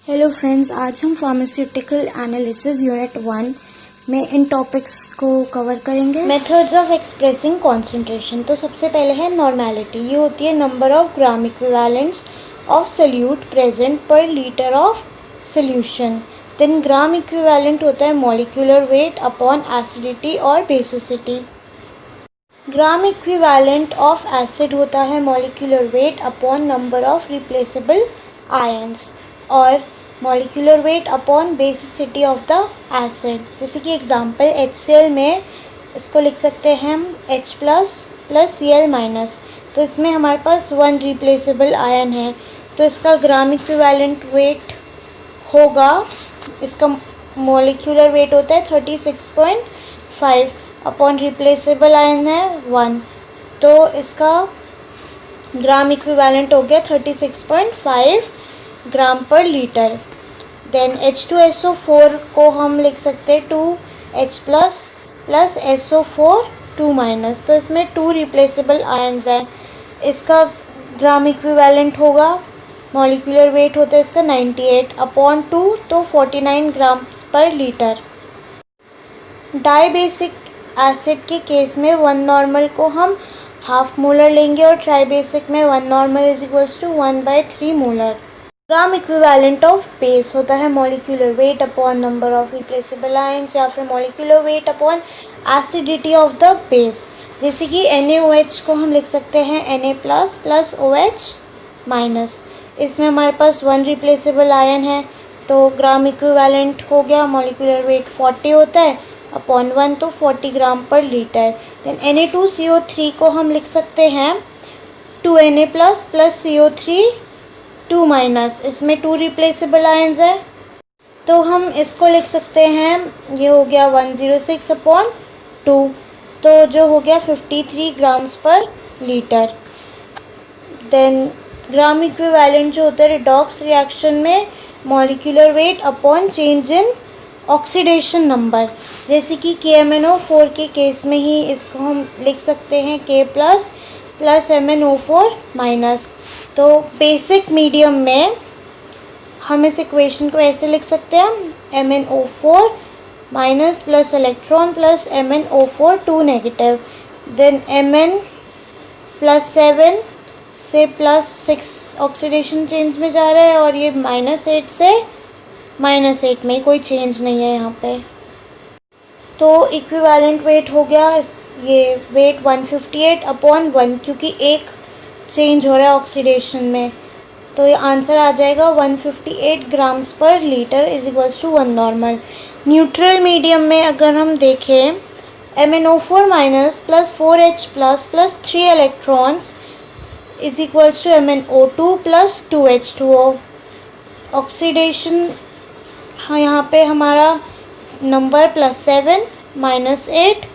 Hello friends, आज हम pharmaceutical analysis unit 1 में इन टॉपिक्स को कवर करेंगे। Methods of expressing concentration. तो सबसे पहले है नॉर्मेलिटी। ये होती है number of gram equivalents of solute present per litre of solution. Then gram equivalent होता है मॉलिक्यूलर वेट अपॉन एसिडिटी और basicity. Gram equivalent of acid होता है molecular weight upon number of replaceable ions और molecular weight upon basicity of the acid. जैसे कि example HCl में इसको लिख सकते हैं हम H plus plus Cl minus. तो इसमें हमारे पास 1 रिप्लेसेबल आयन है, तो इसका ग्राम इक्विवेलेंट वेट होगा, इसका मॉलिक्यूलर वेट होता है 36.5 अपॉन रिप्लेसेबल आयन है 1, तो इसका ग्राम इक्विवेलेंट हो गया 36.5 ग्राम पर लीटर। देन H2SO4 को हम लिख सकते हैं 2H plus plus SO4 2 minus. तो इसमें 2 रिप्लेसेबल आयन्स हैं, इसका ग्राम इक्विवेलेंट होगा, मॉलिक्यूलर वेट होता है इसका 98 अपॉन 2, तो 49 ग्राम per litre. Die basic acid के केस में 1 नॉर्मल को हम हाफ मोलर लेंगे और ट्राई बेसिक में 1 normal is equals to 1/3 molar. Gram equivalent of base होता है molecular weight upon number of replaceable ions या फिर molecular weight upon acidity of the base. जैसे कि NaOH को हम लिख सकते हैं Na plus plus OH minus. इसमें हमारे पास 1 रिप्लेसेबल आयन है, तो ग्राम इक्विवेलेंट हो गया, मॉलिक्यूलर वेट 40 होता है अपॉन 1, तो 40 ग्राम पर लीटर। देन Na2CO3 को हम लिख सकते हैं 2Na plus plus CO3 2 minus. इसमें 2 रिप्लेसेबल आयंस है, तो हम इसको लिख सकते हैं, ये हो गया 106 अपॉन 2, तो जो हो गया 53 grams per litre. Then gram equivalent जो होता है रिडॉक्स रिएक्शन में molecular weight upon change in oxidation number. जैसे कि KMnO4 के केस में ही इसको हम लिख सकते हैं K plus plus MnO4 minus. तो बेसिक मीडियम में हम इस इक्वेशन को ऐसे लिख सकते हैं MnO4 minus plus electron plus MnO4 2 negative. Then Mn plus 7 से प्लस 6 ऑक्सीडेशन चेंज में जा रहा है और ये -8 से -8 में कोई चेंज नहीं है यहाँ पे। तो इक्विवेलेंट वेट हो गया ये वेट 158 अपॉन 1, क्योंकि एक चेंज हो रहा है ऑक्सीडेशन में, तो ये आंसर आ जाएगा 158 grams per litre is equals to 1 normal. Neutral medium में अगर हम देखें MnO4 minus plus 4H plus plus 3 electrons is equals to MnO2 plus 2H2O। Oxidation हाँ यहाँ पे हमारा नंबर +7 -8,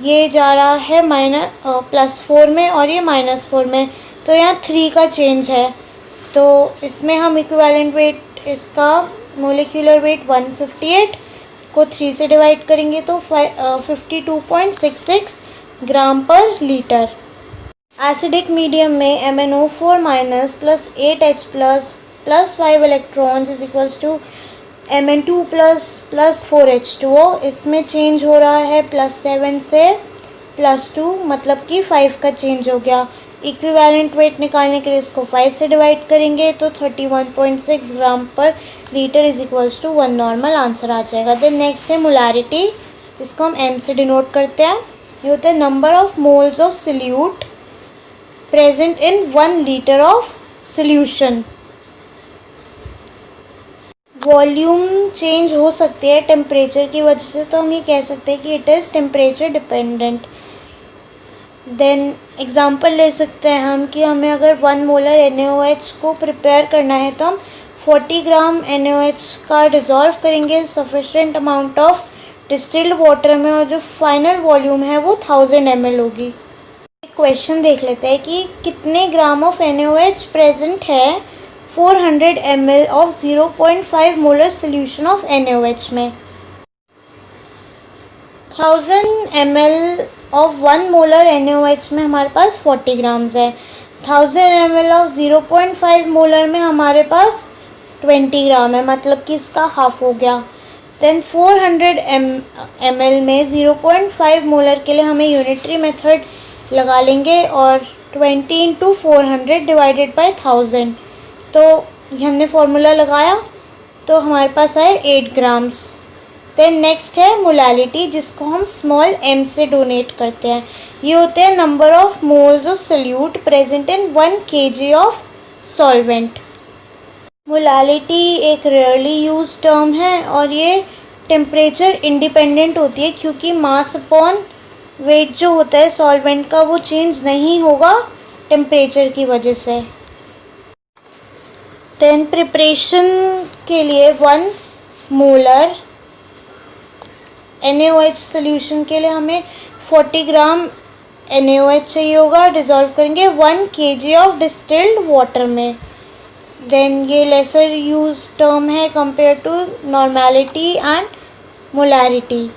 ये जा रहा है +4 में और ये -4 में, तो यहाँ 3 का चेंज है। तो इसमें हम इक्विवेलेंट वेट, इसका मोलिकुलर वेट 158 को 3 से डिवाइड करेंगे तो 52.66 ग्राम पर लीटर। एसिडिक मीडियम में MnO4 minus plus 8H plus plus 5 electrons is equals to Mn2 plus plus 4H2O। इसमें चेंज हो रहा है +7 से +2, मतलब कि 5 का चेंज हो गया। इक्विवेलेंट वेट निकालने के लिए इसको 5 से डिवाइड करेंगे तो 31.6 gram per litre is equals to 1 normal answer आ जाएगा। देन नेक्स्ट है मोलारिटी, जिसको हम M से डिनोट करते हैं। ये होता है number of moles of solute present in 1 litre of solution. Volume change हो सकती है टेम्परेचर की वजह से, तो हम ये कह सकते हैं कि it is temperature dependent. Then example ले सकते हैं हम कि हमें अगर 1 मोलर NaOH को प्रिपेयर करना है तो हम 40 ग्राम NaOH का डिज़ोल्व करेंगे sufficient amount of distilled water में, और जो फाइनल वॉल्यूम है वो 1000 ml होगी। क्वेश्चन देख लेते हैं कि कितने ग्राम ऑफ NaOH प्रेजेंट है 400 ml of 0.5 molar solution of NaOH में। 1000 ml ऑफ 1 मोलर NaOH में हमारे पास 40 ग्राम्स है। 1000 ml ऑफ 0.5 मोलर में हमारे पास 20 ग्राम है, मतलब कि इसका हाफ हो गया। देन 400 ml में 0.5 मोलर के लिए हमें यूनिटरी मेथड लगा लेंगे और 20 इंटू 400 डिवाइडेड बाई 1000, तो ये हमने फॉर्मूला लगाया तो हमारे पास आए 8 ग्राम्स। देन नेक्स्ट है मोलालिटी, जिसको हम स्मॉल m से डोनेट करते हैं। ये होते हैं number of moles of solute present in 1 kg of solvent. Molality एक रेयरली यूज टर्म है और ये टेम्परेचर इंडिपेंडेंट होती है, क्योंकि मास अपॉन वेट जो होता है सॉल्वेंट का वो चेंज नहीं होगा टेम्परेचर की वजह से। देन प्रिपरेशन के लिए 1 मोलर NaOH सोल्यूशन के लिए हमें 40 ग्राम NaOH चाहिए होगा। डिज़ोल्व करेंगे 1 kg ऑफ डिस्टिल्ड वाटर में। देन ये लेसर यूज टर्म है compare to normality and molarity.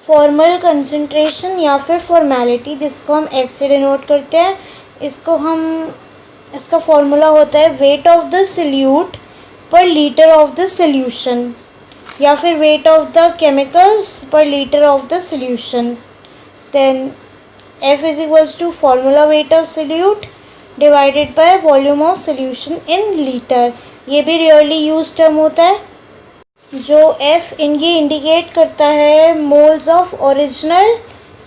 Formal concentration या फिर फॉर्मेलिटी, जिसको हम F से डिनोट करते हैं, इसका फॉर्मूला होता है weight of the solute per litre of the solution, या फिर weight of the chemicals per litre of the solution. Then F is equals to formula weight of solute divided by volume of solution in litre. ये भी rarely use term होता है। जो F ये indicate करता है moles of original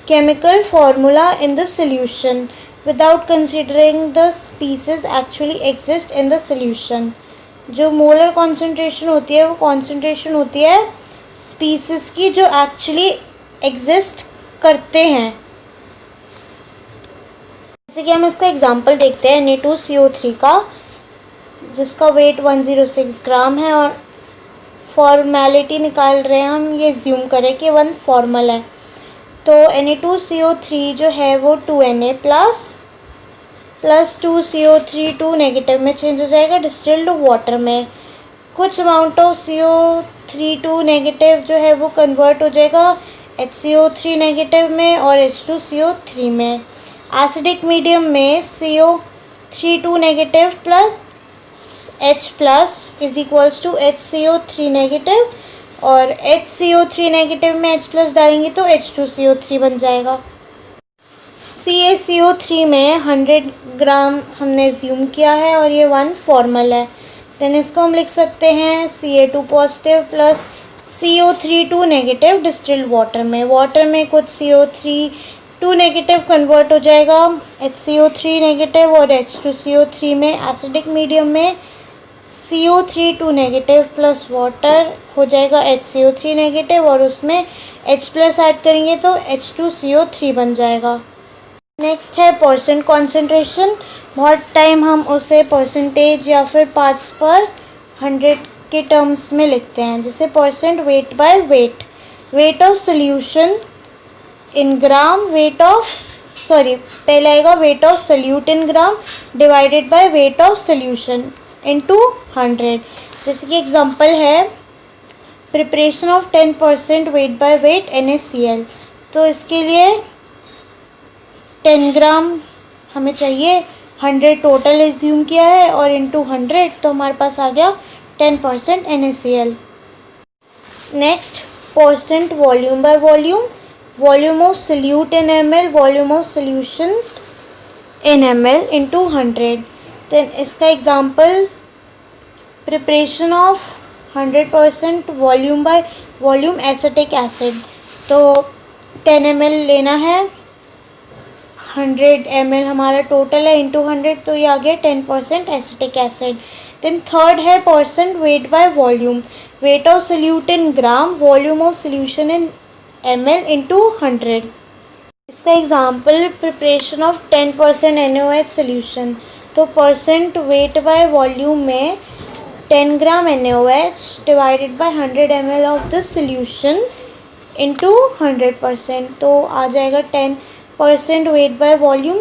chemical formula in the solution without considering the species actually exist in the solution. जो molar concentration होती है वो कॉन्सेंट्रेशन होती है स्पीसीज की जो एक्चुअली एग्जिस्ट करते हैं। जैसे कि हम इसका एग्जांपल देखते हैं Na2CO3 का, जिसका वेट 106 ग्राम है और फॉर्मेलिटी निकाल रहे हैं हम, ये ज्यूम करें कि 1 फॉर्मल है। तो Na2CO3 जो है वो 2Na प्लस 2CO3 2 नेगेटिव में चेंज हो जाएगा डिस्टिल्ड वाटर में। कुछ अमाउंट ऑफ CO3 2 नेगेटिव जो है वो कन्वर्ट हो जाएगा HCO3 नेगेटिव में और H2CO3 में। एसिडिक मीडियम में CO3 2 negative plus H plus is equals to HCO3 negative, और HCO3 नेगेटिव में H प्लस डालेंगे तो H2CO3 बन जाएगा। CaCO3 में 100 ग्राम हमने ज्यूम किया है और ये 1 फॉर्मल है। देन इसको हम लिख सकते हैं Ca2 positive plus CO3 2 negative distilled water में कुछ CO3 2 नेगेटिव कन्वर्ट हो जाएगा HCO3 नेगेटिव और H2CO3 में। एसिडिक मीडियम में CO3 2 नेगेटिव प्लस वाटर हो जाएगा HCO3 नेगेटिव और उसमें H प्लस ऐड करेंगे तो H2CO3 बन जाएगा। नेक्स्ट है परसेंट कॉन्सेंट्रेशन। बहुत टाइम हम उसे परसेंटेज या फिर पार्ट्स पर 100 के टर्म्स में लिखते हैं, जैसे percent weight by weight of solution in gram, पहले आएगा weight of solute in gram divided by weight of solution into 100। जैसे कि एग्जांपल है preparation of 10% weight by weight NaCl, तो इसके लिए 10 ग्राम हमें चाहिए, 100 टोटल एज्यूम किया है और इनटू 100 तो हमारे पास आ गया 10% NaCl। Next percent volume by volume of solute in ml, volume of solution in ml into 100। Then इसका example preparation of 100% volume by volume acetic acid, तो 10 ml लेना है, 100 ml हमारा टोटल है इंटू 100 तो ये आ गया 10% एसिटिक एसिड। देन थर्ड है percent weight by volume, wait of solute in gram, volume of solution in ml into 100। इसका example preparation of 10% NaOH solution, तो परसेंट वेट बाय वॉल्यूम में 10 ग्राम NaOH divided by 100 ml of the solution into 100%, तो आ जाएगा 10% weight by volume,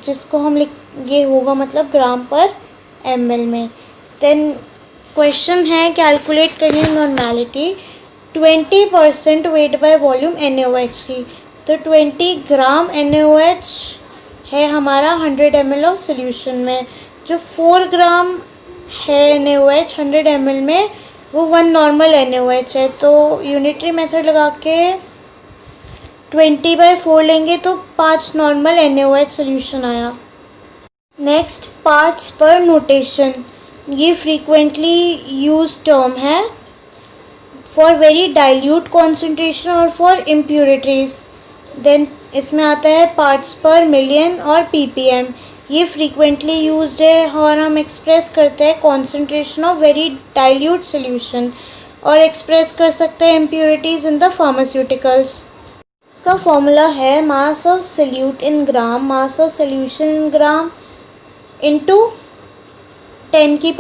जिसको हम ये होगा मतलब ग्राम पर ml में। देन क्वेश्चन है कैलकुलेट करिए normality 20% weight by volume NaOH की, तो 20 ग्राम NaOH है हमारा 100 ml ऑफ सोल्यूशन में। जो 4 ग्राम है NaOH 100 ml में, वो 1 नॉर्मल NaOH है। तो यूनिटरी मेथड लगा के 20/4 लेंगे तो 5 नॉर्मल NaOH सोल्यूशन आया। नेक्स्ट, पार्ट्स पर नोटेशन। ये फ्रीक्वेंटली यूज टर्म है फॉर वेरी डाइल्यूट कॉन्सेंट्रेशन और फॉर इम्प्योरिटीज। देन इसमें आता है पार्ट्स पर मिलियन और ppm। ये फ्रीक्वेंटली यूज्ड है और हम एक्सप्रेस करते हैं concentration of very dilute solution और एक्सप्रेस कर सकते हैं इम्प्योरिटीज इन द फार्मास्यूटिकल्स। इसका फॉर्मूला है mass of solute in gram, mass of solution in gram into 10⁶।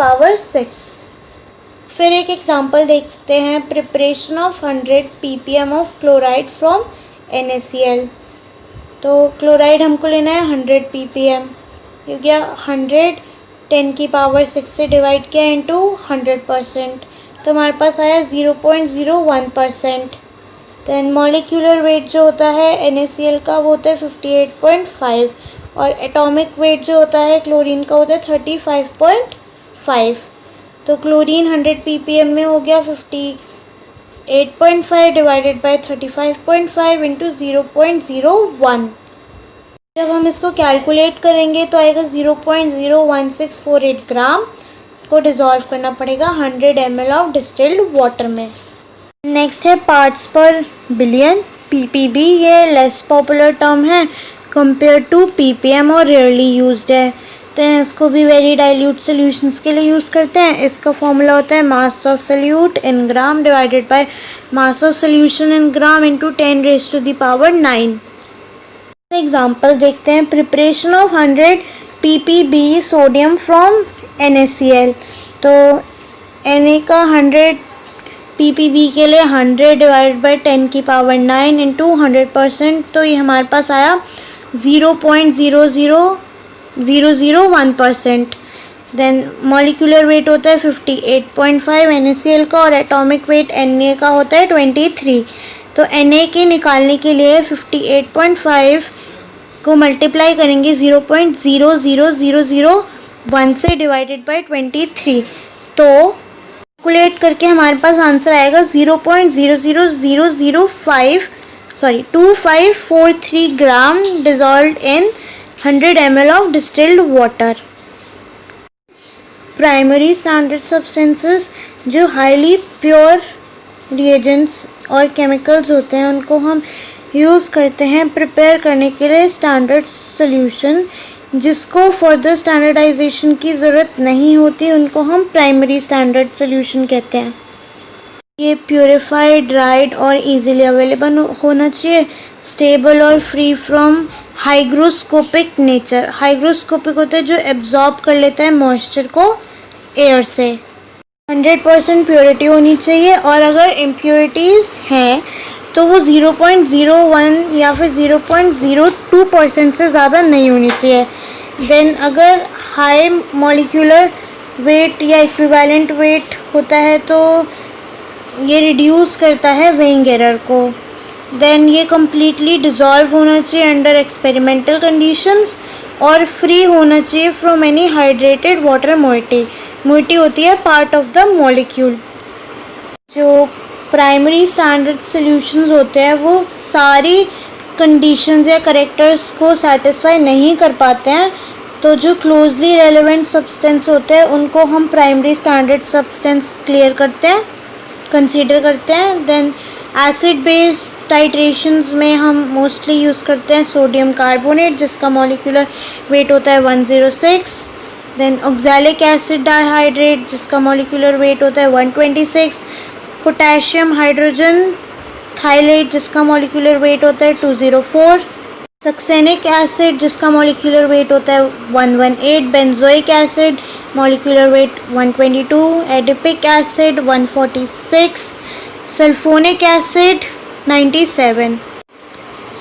फिर एक एग्जांपल देखते हैं, preparation of 100 ppm of chloride from NaCl। तो क्लोराइड हमको लेना है 100 ppm, हो गया 100 10⁶ से डिवाइड किया इंटू 100%, तो हमारे पास आया 0.01%। देन मॉलिक्यूलर वेट जो होता है NaCl का वो होता है 58.5 और एटॉमिक वेट जो होता है क्लोरीन का होता है 35.5। तो क्लोरीन 100 ppm में हो गया 58.5 डिवाइडेड बाय 35.5 इंटू 0.01। जब हम इसको कैलकुलेट करेंगे तो आएगा 0.01648 ग्राम को डिज़ोल्व करना पड़ेगा 100 ml ऑफ डिस्टिल्ड वाटर में। नेक्स्ट है पार्ट्स पर बिलियन, ppb। ये लेस पॉपुलर टर्म है कंपेयर टू ppm और रेयरली यूज्ड है, तो इसको भी वेरी डाइल्यूट सॉल्यूशंस के लिए यूज़ करते हैं। इसका फॉर्मूला होता है mass of solute in gram divided by mass of solution in gram into 10⁻⁹। Example देखते हैं, preparation of 100 ppb sodium from NaCl। तो Na का 100 ppb के लिए 100 डिवाइडेड बाई 10⁹ इंटू 100%, तो ये हमारे पास आया 0.00001%। देन मॉलिक्यूलर वेट होता है 58.5 NaCl का और एटॉमिक वेट Na का होता है 23। तो Na के निकालने के लिए 58.5 को मल्टीप्लाई करेंगे 0.00001 से डिवाइडेड बाय 23, तो कैलकुलेट करके हमारे पास आंसर आएगा 0.0002543 gram dissolved in 100 ml of distilled water. Primary standard substances जो हाईली प्योर रिएजेंट्स और केमिकल्स होते हैं उनको हम यूज़ करते हैं प्रिपेयर करने के लिए स्टैंडर्ड सॉल्यूशन। जिसको फर्दर स्टैंडर्डाइजेशन की ज़रूरत नहीं होती उनको हम प्राइमरी स्टैंडर्ड सॉल्यूशन कहते हैं। ये प्योरीफाइड, ड्राइड और इजीली अवेलेबल होना चाहिए, स्टेबल और free from hygroscopic nature. Hygroscopic होता है जो एब्जॉर्ब कर लेता है मॉइस्चर को एयर से। 100% प्योरिटी होनी चाहिए और अगर इम्प्योरिटीज़ हैं तो वो 0.01 या फिर 0.02% से ज़्यादा नहीं होनी चाहिए। देन अगर हाई मॉलिक्यूलर वेट या इक्विवेलेंट वेट होता है तो ये रिड्यूस करता है वेइंग एरर को। देन ये कम्प्लीटली डिज़ोल्व होना चाहिए अंडर एक्सपेरिमेंटल कंडीशंस और फ्री होना चाहिए from any hydrated water moiety. Moiety होती है पार्ट ऑफ द मॉलिक्यूल। जो प्राइमरी स्टैंडर्ड सॉल्यूशंस होते हैं वो सारी कंडीशंस या करेक्टर्स को सेटिस्फाई नहीं कर पाते हैं, तो जो क्लोजली रेलेवेंट सब्सटेंस होते हैं उनको हम प्राइमरी स्टैंडर्ड सब्सटेंस क्लियर करते हैं, कंसीडर करते हैं। देन एसिड बेस टाइट्रेशंस में हम मोस्टली यूज़ करते हैं सोडियम कार्बोनेट जिसका मॉलिक्यूलर वेट होता है 106। देन ऑक्सैलिक एसिड डाइहाइड्रेट जिसका मॉलिक्यूलर वेट होता है 126। पोटेशियम हाइड्रोजन थाइलेट जिसका मॉलिक्यूलर वेट होता है 204। सक्सेनिक एसिड जिसका मॉलिक्यूलर वेट होता है 118। Benzoic acid molecular weight 122। Adipic acid 146। Sulphonic acid 97।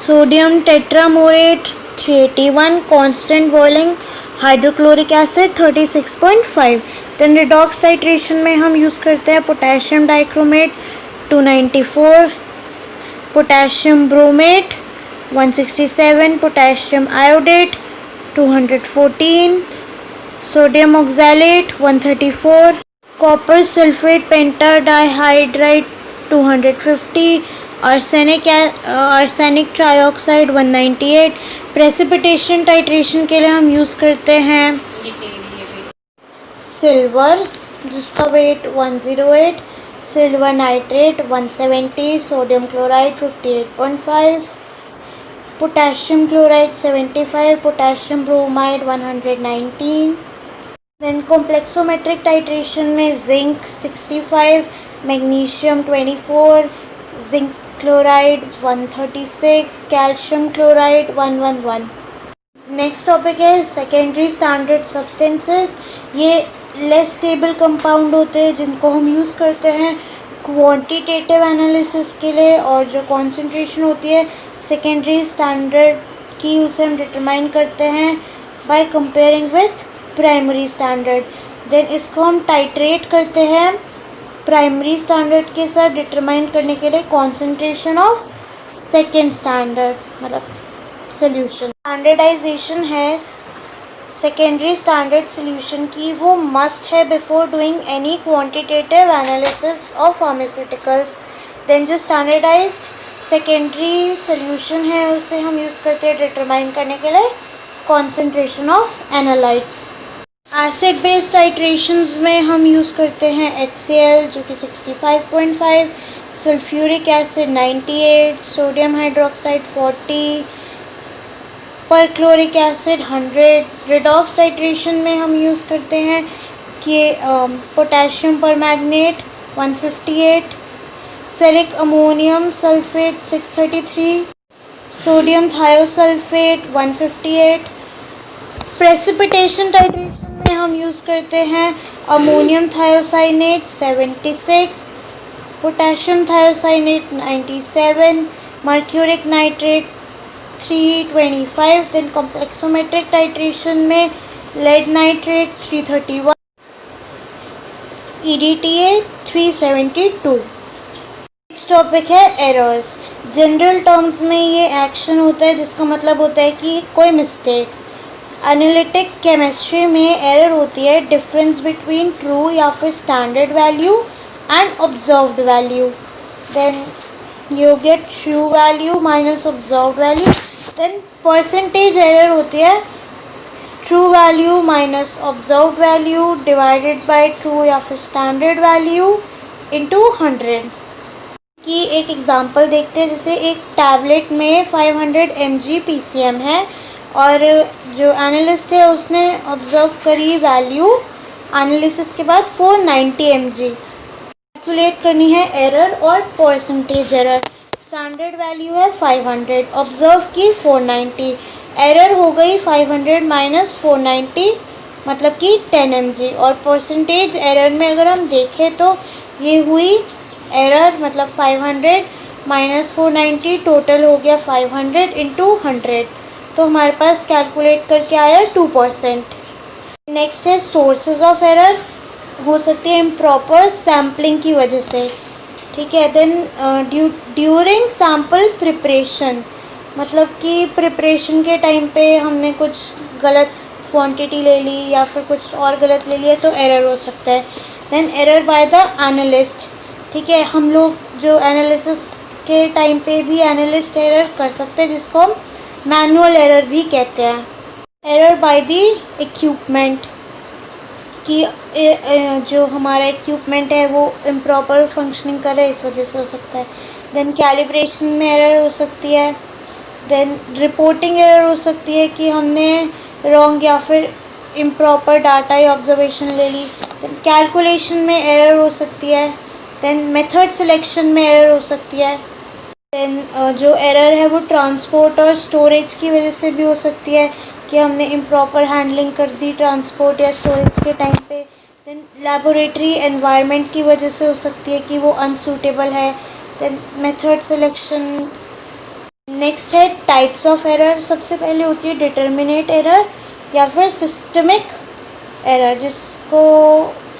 Sodium tetraborate 381। Constant boiling hydrochloric acid 36.5। Then redox titration में हम यूज़ करते हैं potassium dichromate 294। Potassium bromate 167। Potassium iodate 214। Sodium oxalate 134, copper sulphate pentadihydride 250, arsenic trioxide 198। Precipitation titration के लिए हम use करते हैं silver जिसका weight 108, silver nitrate 170, sodium chloride 58.5, potassium chloride 75, potassium bromide 119। Then complexometric titration में zinc 65, magnesium 24, zinc chloride 136, calcium chloride 111। Next topic है secondary standard substances. ये less stable compound होते हैं जिनको हम यूज़ करते हैं क्वांटिटेटिव एनालिसिस के लिए, और जो कॉन्सेंट्रेशन होती है सेकेंडरी स्टैंडर्ड की उसे हम डिटरमाइन करते हैं by comparing with primary standard. Then इसको हम टाइट्रेट करते हैं प्राइमरी स्टैंडर्ड के साथ डिटरमाइन करने के लिए कॉन्सेंट्रेशन ऑफ सेकेंड स्टैंडर्ड मतलब सोल्यूशन। स्टैंडर्डाइजेशन है सेकेंडरी स्टैंडर्ड सोल्यूशन की, वो मस्ट है before doing any quantitative analysis of pharmaceuticals. Then जो स्टैंडर्डाइज्ड सेकेंडरी सोल्यूशन है उसे हम यूज़ करते हैं डिटरमाइन करने के लिए concentration of analytes. Acid based titrations में हम यूज़ करते हैं HCl जो कि 65.5, sulphuric acid 98, sodium hydroxide 40, perchloric acid 100। Redox titration में हम यूज़ करते हैं कि potassium permanganate 158, ceric ammonium sulphate 633, sodium thiosulphate 158। Precipitation titration में हम यूज़ करते हैं ammonium thiocyanate 76, potassium thiocyanate 97, mercuric nitrate 325। Then complexometric titration में lead nitrate 331, EDTA 372। Next topic है एरर्स। जनरल टर्म्स में ये एक्शन होता है जिसका मतलब होता है कि कोई मिस्टेक। एनालिटिक केमिस्ट्री में एरर होती है डिफरेंस बिटवीन ट्रू या फिर standard value and observed value. Then you get true value minus observed value. then percentage error होती है true value minus observed value divided by true या फिर standard value into 100 की एक एग्जांपल देखते हैं। जैसे एक टैबलेट में 500 mg PCM है और जो एनालिस्ट है उसने ऑब्जर्व करी वैल्यू एनालिसिस के बाद 490 mg। कैलकुलेट करनी है एरर और परसेंटेज एरर। स्टैंडर्ड वैल्यू है 500, ऑब्जर्व की 490, एरर हो गई 500 माइनस 490 मतलब कि 10 mg। और परसेंटेज एरर में अगर हम देखें तो ये हुई एरर मतलब 500 माइनस 490 टोटल हो गया 500 इंटू 100, तो हमारे पास कैलकुलेट करके आया 2%। नेक्स्ट है सोर्सेज ऑफ एरर। हो सकती है इम्प्रॉपर सैम्पलिंग की वजह से, ठीक है। देन ड्यूरिंग सैम्पल प्रिपरेशन मतलब कि प्रिपरेशन के टाइम पे हमने कुछ गलत क्वांटिटी ले ली या फिर कुछ और गलत ले लिया तो एरर हो सकता है। Then error by the analyst, ठीक है। हम लोग जो एनालिसिस के टाइम पे भी एनालिस्ट एरर कर सकते हैं जिसको हम मैनुअल एरर भी कहते हैं। एरर बाय द इक्विपमेंट कि जो हमारा इक्विपमेंट है वो इम्प्रॉपर फंक्शनिंग करे इस वजह से हो सकता है। देन कैलिब्रेशन में एरर हो सकती है। देन रिपोर्टिंग एरर हो सकती है कि हमने रॉन्ग या फिर इम्प्रॉपर डाटा या ऑब्जर्वेशन ले ली। देन कैलकुलेशन में एरर हो सकती है। देन मेथड सिलेक्शन में एरर हो सकती है। देन जो एरर है वो ट्रांसपोर्ट और स्टोरेज की वजह से भी हो सकती है कि हमने इम्प्रॉपर हैंडलिंग कर दी ट्रांसपोर्ट या स्टोरेज के टाइम पे। देन लैबोरेटरी एनवायरनमेंट की वजह से हो सकती है कि वो अनसूटेबल है। Then method selection. नेक्स्ट है टाइप्स ऑफ एरर। सबसे पहले होती है डिटर्मिनेट एरर या फिर सिस्टमिक एरर, जिसको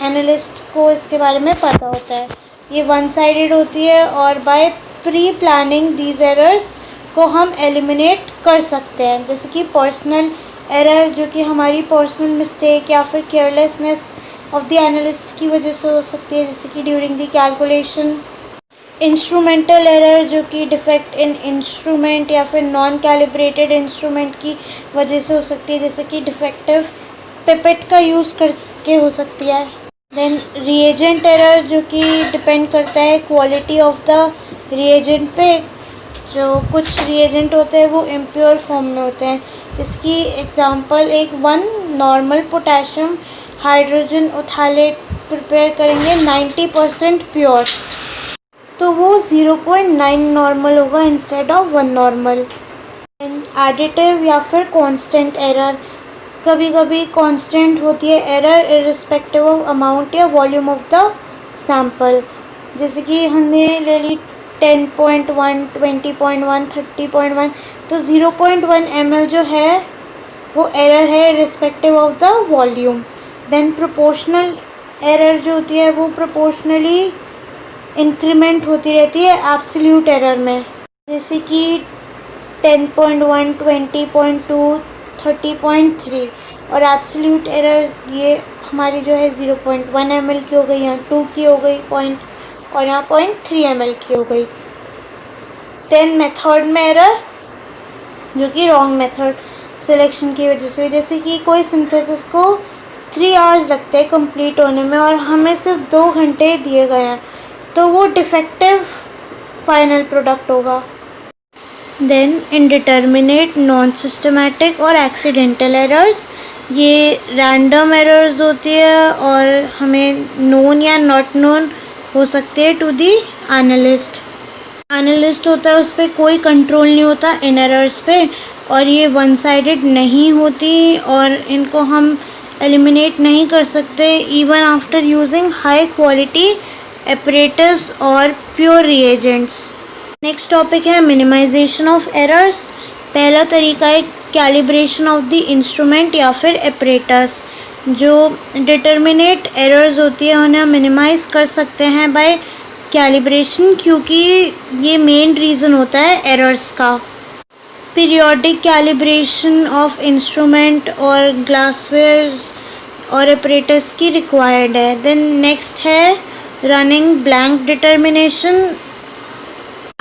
एनालिस्ट को इसके बारे में पता होता है। ये वन साइडेड होती है और by pre planning these errors को हम एलिमिनेट कर सकते हैं। जैसे कि पर्सनल एरर जो कि हमारी पर्सनल मिस्टेक या फिर केयरलेसनेस ऑफ द एनालिस्ट की वजह से हो सकती है, जैसे कि during the calculation. Instrumental error जो कि डिफेक्ट इन इंस्ट्रूमेंट या फिर नॉन कैलिब्रेटेड इंस्ट्रूमेंट की वजह से हो सकती है, जैसे कि डिफेक्टिव पिपेट का यूज़ करके हो सकती है। देन रिएजेंट एरर जो कि डिपेंड करता है क्वालिटी ऑफ द रिएजेंट पे। जो कुछ रिएजेंट होते हैं वो इम्प्योर फॉर्म में होते हैं, जिसकी एग्जांपल एक 1 नॉर्मल पोटेशियम हाइड्रोजन ओथालेट प्रिपेयर करेंगे 90% प्योर, तो वो 0.9 नॉर्मल होगा इंस्टेड ऑफ 1 नॉर्मल। एडिटिव या फिर कांस्टेंट एरर, कभी कभी कांस्टेंट होती है एरर इररिस्पेक्टिव ऑफ अमाउंट या वॉल्यूम ऑफ द सैम्पल, जैसे कि हमने ले ली 10.1, 20.1, 30.1, तो 0.1 ml जो है वो एरर है respective of the volume. Then proportional error जो होती है वो प्रोपोर्शनली इंक्रीमेंट होती रहती है एब्सोल्यूट एरर में, जैसे कि 10.1, 20.2, 30.3। और एब्सोल्यूट एरर ये हमारी जो है 0.1 ml की हो गई, यहाँ 2 की हो गई पॉइंट, और यहाँ 0.3 ml की हो गई। देन मेथड में एरर जो कि रॉन्ग मेथड सिलेक्शन की वजह से, जैसे कि कोई सिंथेसिस को 3 आवर्स लगते हैं कंप्लीट होने में और हमें सिर्फ 2 घंटे दिए गए हैं, तो वो डिफेक्टिव फाइनल प्रोडक्ट होगा। देन इनडिटर्मिनेट, नॉन सिस्टमैटिक और एक्सीडेंटल एरर्स, ये रैंडम एरर्स होती है और हमें नोन या नॉट नोन हो सकते हैं टू दी एनालिस्ट। एनालिस्ट होता है उस पर कोई कंट्रोल नहीं होता इन एरर्स पे, और ये वन साइडेड नहीं होती और इनको हम एलिमिनेट नहीं कर सकते even after using high quality apparatus और प्योर reagents। नेक्स्ट टॉपिक है मिनिमाइजेशन ऑफ एरर्स। पहला तरीका है कैलिब्रेशन ऑफ द इंस्ट्रूमेंट या फिर apparatus। जो डिटर्मिनेट एरर्स होती है उन्हें हम मिनिमाइज कर सकते हैं बाय कैलिब्रेशन, क्योंकि ये मेन रीज़न होता है एरर्स का। पीरियोडिक कैलिब्रेशन ऑफ इंस्ट्रूमेंट और ग्लासवेयर्स और apparatus की रिक्वायर्ड है। देन नेक्स्ट है running blank determination.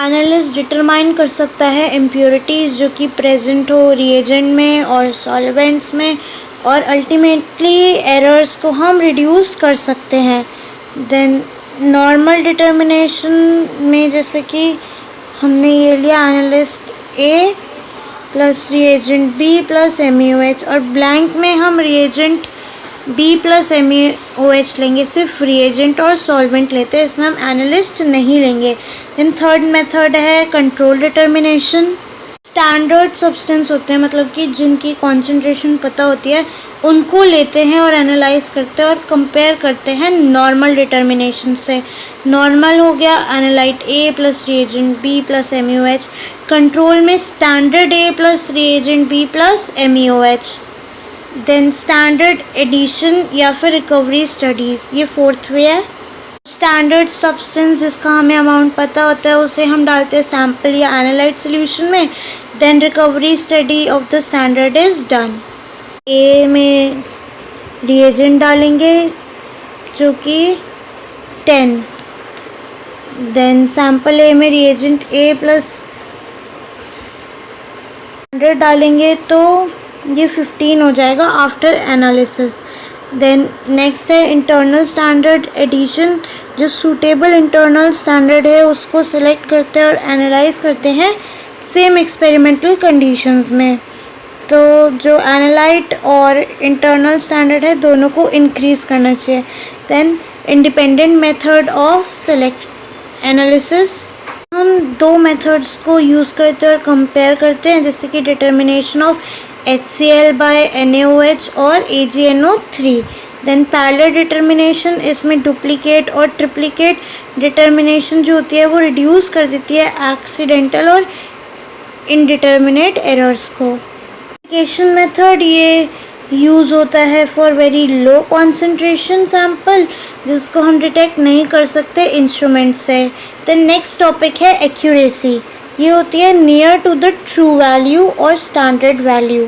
Analyst determine कर सकता है इम्प्योरिटीज़ जो कि प्रेजेंट हो रिएजेंट में और सॉल्वेंट्स में, और अल्टीमेटली एरर्स को हम रिड्यूस कर सकते हैं। देन नॉर्मल डिटर्मिनेशन में जैसे कि हमने ये लिया analyst A plus reagent B plus MeOH, और ब्लैंक में हम रिएजेंट बी प्लस MeOH लेंगे, सिर्फ रिएजेंट और सॉल्वेंट लेते हैं, इसमें हम एनालिस्ट नहीं लेंगे। देन थर्ड मेथड है कंट्रोल डिटर्मिनेशन। स्टैंडर्ड सब्सटेंस होते हैं, मतलब कि जिनकी कॉन्सेंट्रेशन पता होती है उनको लेते हैं और एनालाइज करते हैं और कंपेयर करते हैं नॉर्मल डिटर्मिनेशन से। नॉर्मल हो गया analyte A plus reagent B plus MeOH। Control में standard A plus reagent B plus MeOH। Then standard addition या फिर रिकवरी स्टडीज़, ये फोर्थ वे है। स्टैंडर्ड सब्सटेंस जिसका हमें अमाउंट पता होता है उसे हम डालते हैं सैम्पल या एनालाइट सोल्यूशन में। Then recovery study of the standard is done. A में रिएजेंट डालेंगे जो कि 10, देन सैम्पल ए में रिएजेंट ए प्लस 100 डालेंगे तो ये 15 हो जाएगा आफ्टर एनालिसिस। देन नेक्स्ट है इंटरनल स्टैंडर्ड एडिशन। जो सूटेबल इंटरनल स्टैंडर्ड है उसको सिलेक्ट करते हैं और एनालाइज करते हैं सेम एक्सपेरिमेंटल कंडीशंस में। तो जो एनालाइट और इंटरनल स्टैंडर्ड है दोनों को इंक्रीज़ करना चाहिए। Then independent method of select analysis, हम 2 मेथड्स को यूज़ करते हैं और कंपेयर करते हैं, जैसे कि determination of HCl by NaOH और AgNO3। देन पैरेलल डिटर्मिनेशन, इसमें डुप्लीकेट और ट्रिप्लीकेट डिटर्मिनेशन जो होती है वो रिड्यूस कर देती है एक्सीडेंटल और इनडिटर्मिनेट एरर्स को। एप्लीकेशन मेथड ये यूज़ होता है for very low concentration sample जिसको हम डिटेक्ट नहीं कर सकते इंस्ट्रूमेंट से। देन नेक्स्ट टॉपिक है एक्यूरेसी। ये होती है near to the true value और स्टैंडर्ड वैल्यू।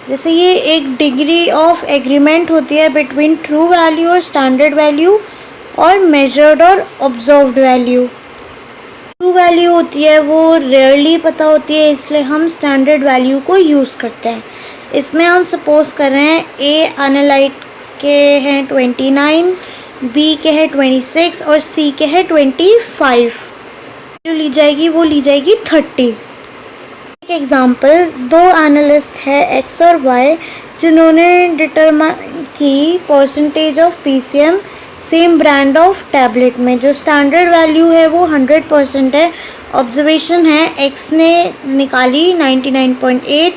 जैसे ये एक डिग्री ऑफ एग्रीमेंट होती है बिटवीन ट्रू वैल्यू और स्टैंडर्ड वैल्यू और मेजर्ड और ऑब्जर्व्ड वैल्यू। ट्रू वैल्यू होती है वो रेयरली पता होती है, इसलिए हम स्टैंडर्ड वैल्यू को यूज़ करते हैं। इसमें हम सपोज कर रहे हैं ए एनालाइट के हैं 29, बी के हैं 26 और सी के हैं 25। जो ली जाएगी वो ली जाएगी 30। एक एग्जांपल, दो एनालिस्ट है एक्स और वाई जिन्होंने डिटरमाइन की percentage of PCM same brand of tablet में। जो स्टैंडर्ड वैल्यू है वो 100% है। ऑब्जर्वेशन है एक्स ने निकाली 99.8,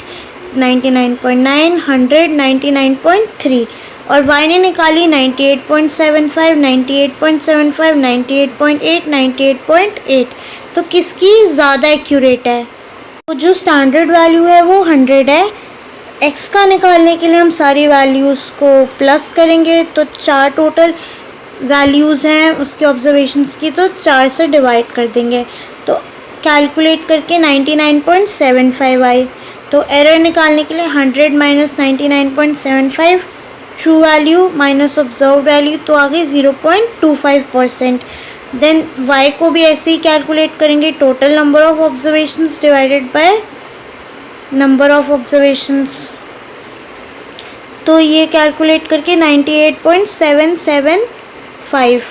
99.9, 100, 99.3 और वाई ने निकाली 98.75, 98.75, 98.8, 98.8। तो किसकी ज़्यादा एक्यूरेट है? तो जो स्टैंडर्ड वैल्यू है वो 100 है। एक्स का निकालने के लिए हम सारी वैल्यूज़ को प्लस करेंगे, तो 4 टोटल वैल्यूज़ हैं उसके ऑब्जर्वेशंस की, तो 4 से डिवाइड कर देंगे तो कैलकुलेट करके 99.75 आई। तो एरर निकालने के लिए 100 minus 99.75, true value minus observe value, तो आ गई 0.25%। देन y को भी ऐसे ही कैलकुलेट करेंगे, total number of observations divided by number of observations, तो ये कैलकुलेट करके 98.775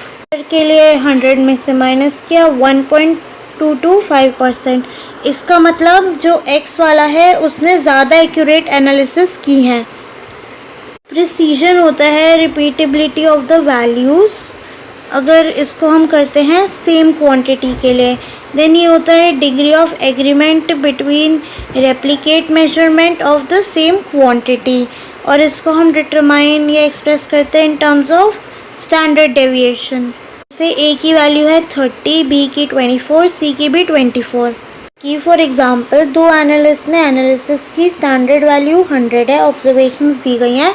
के लिए 100 में से माइनस किया 1.225%। इसका मतलब जो x वाला है उसने ज़्यादा एक्यूरेट एनालिसिस की है। प्रिसीजन होता है रिपीटेबिलिटी ऑफ द वैल्यूज़, अगर इसको हम करते हैं सेम क्वांटिटी के लिए। देन ये होता है degree of agreement between replicate measurement of the same quantity, और इसको हम डिटरमाइन या एक्सप्रेस करते हैं in terms of standard deviation. जैसे ए की वैल्यू है 30, बी की 24, सी की भी 24 की। फॉर एग्जांपल, दो एनालिस्ट ने एनालिसिस की, स्टैंडर्ड वैल्यू 100 है, ऑब्जर्वेशंस दी गई हैं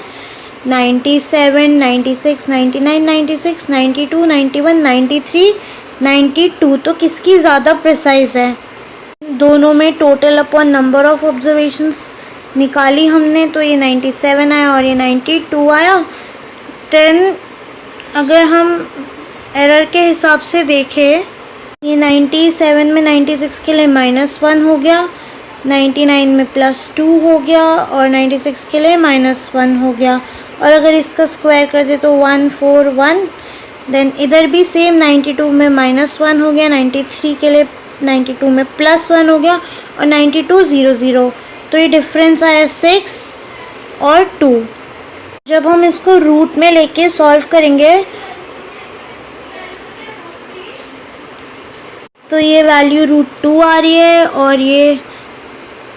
97, 96, 99, 96, 92, 91, 93, 92। तो किसकी ज़्यादा प्रिसाइज है? दोनों में total upon number of observations निकाली हमने, तो ये 97 आया और ये 92 आया। देन अगर हम एरर के हिसाब से देखें, ये 97 में 96 के लिए -1 हो गया, 99 में +2 हो गया और 96 के लिए -1 हो गया। और अगर इसका स्क्वायर कर दे तो 141। देन इधर भी सेम 92 में -1 हो गया, 93 के लिए 92 में +1 हो गया और 92 00। तो ये डिफरेंस आया 6 और 2। जब हम इसको रूट में लेके सॉल्व करेंगे तो ये वैल्यू √2 आ रही है और ये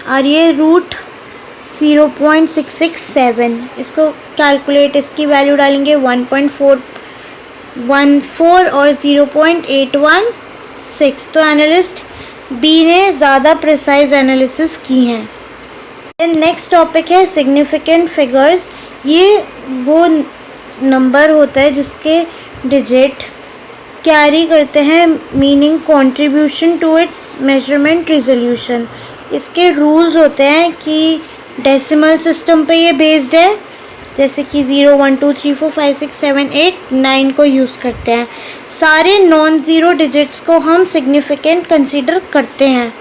आ रही है √0.667। इसको कैलकुलेट, इसकी वैल्यू डालेंगे 1.414 और 0.816। तो एनालिस्ट बी ने ज़्यादा प्रिसाइज एनालिसिस की हैं। नेक्स्ट टॉपिक है सिग्निफिकेंट फिगर्स। ये वो नंबर होता है जिसके डिजिट कैरी करते हैं meaning contribution to its measurement resolution. इसके रूल्स होते हैं कि डेसिमल सिस्टम पे ये बेस्ड है, जैसे कि 0, 1, 2, 3, 4, 5, 6, 7, 8, 9 को यूज़ करते हैं। सारे नॉन ज़ीरो डिजिट्स को हम सिग्निफिकेंट कंसीडर करते हैं।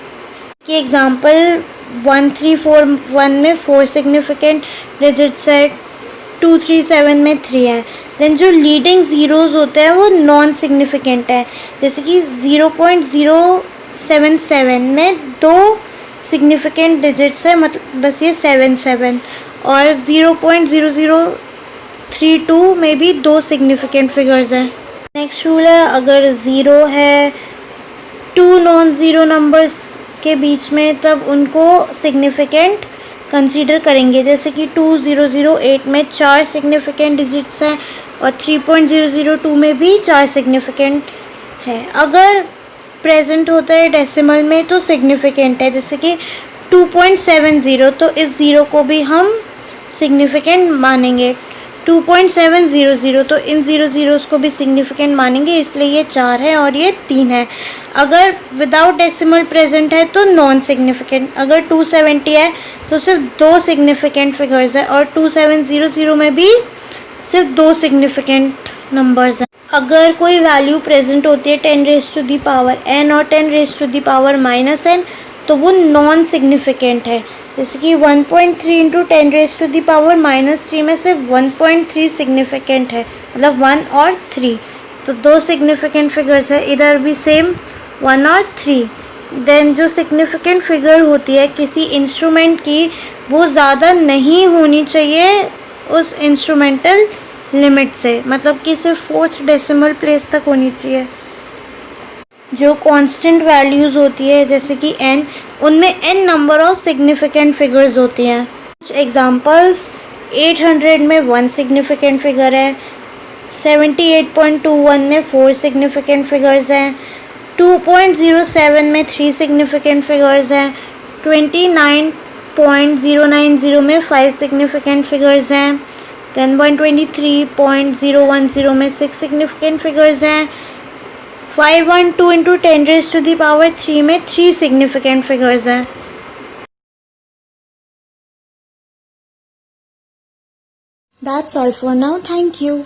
कि एग्जांपल 1341 में 4 सिग्निफिकेंट डिजिट्स है, 237 में 3 है। देन जो लीडिंग ज़ीरोज़ होते हैं वो नॉन सिग्निफिकेंट है, जैसे कि 0.077 में 2 सिग्निफिकेंट डिजिट्स है, मतलब बस ये 77। और 0.0032 में भी 2 सिग्निफिकेंट फिगर्स हैं। नेक्स्ट रूल है, अगर 0 है 2 नॉन ज़ीरो नंबर्स के बीच में, तब उनको सिग्निफिकेंट कंसीडर करेंगे। जैसे कि 2008 में 4 सिग्निफिकेंट डिजिट्स हैं और 3002 में भी 4 सिग्निफिकेंट है। अगर प्रेजेंट होता है डेसिमल में तो सिग्निफिकेंट है, जैसे कि 2.70, तो इस ज़ीरो को भी हम सिग्निफिकेंट मानेंगे। 2.700, तो इन 00 को भी सिग्निफिकेंट मानेंगे, इसलिए ये 4 है और ये 3 है। अगर विदाउट डेसिमल प्रेजेंट है तो नॉन सिग्निफिकेंट। अगर 270 है तो सिर्फ 2 सिग्निफिकेंट फिगर्स है, और 2700 में भी सिर्फ 2 सिग्निफिकेंट नंबर्स हैं। अगर कोई वैल्यू प्रेजेंट होती है 10 raise to the power n और 10 raise to the power -n, तो वो नॉन सिग्निफिकेंट है। जैसे कि 1.3 into 10 raise to the power -3 में सिर्फ 1.3 सिग्निफिकेंट है, मतलब 1 और 3। तो 2 सिग्निफिकेंट फिगर्स है, इधर भी सेम 1 और 3। देन जो सिग्निफिकेंट फिगर होती है किसी इंस्ट्रूमेंट की, वो ज़्यादा नहीं होनी चाहिए उस इंस्ट्रूमेंटल लिमिट से, मतलब कि सिर्फ 4th डेसिमल प्लेस तक होनी चाहिए। जो कांस्टेंट वैल्यूज़ होती है जैसे कि n, उनमें n number of significant figures होती हैं। कुछ एग्जांपल्स, 800 में 1 सिग्निफिकेंट फिगर है, 78.21 में 4 सिग्निफिकेंट फिगर्स हैं, 2.07 में 3 सिग्निफिकेंट फिगर्स हैं, 29.090 में 5 सिग्निफिकेंट फिगर्स हैं, देन 123.010 में 6 सिग्निफिकेंट फिगर्स हैं, 512 into 10 raise to the power 3 में 3 सिग्निफिकेंट फिगर्स हैं। That's all for now. Thank you.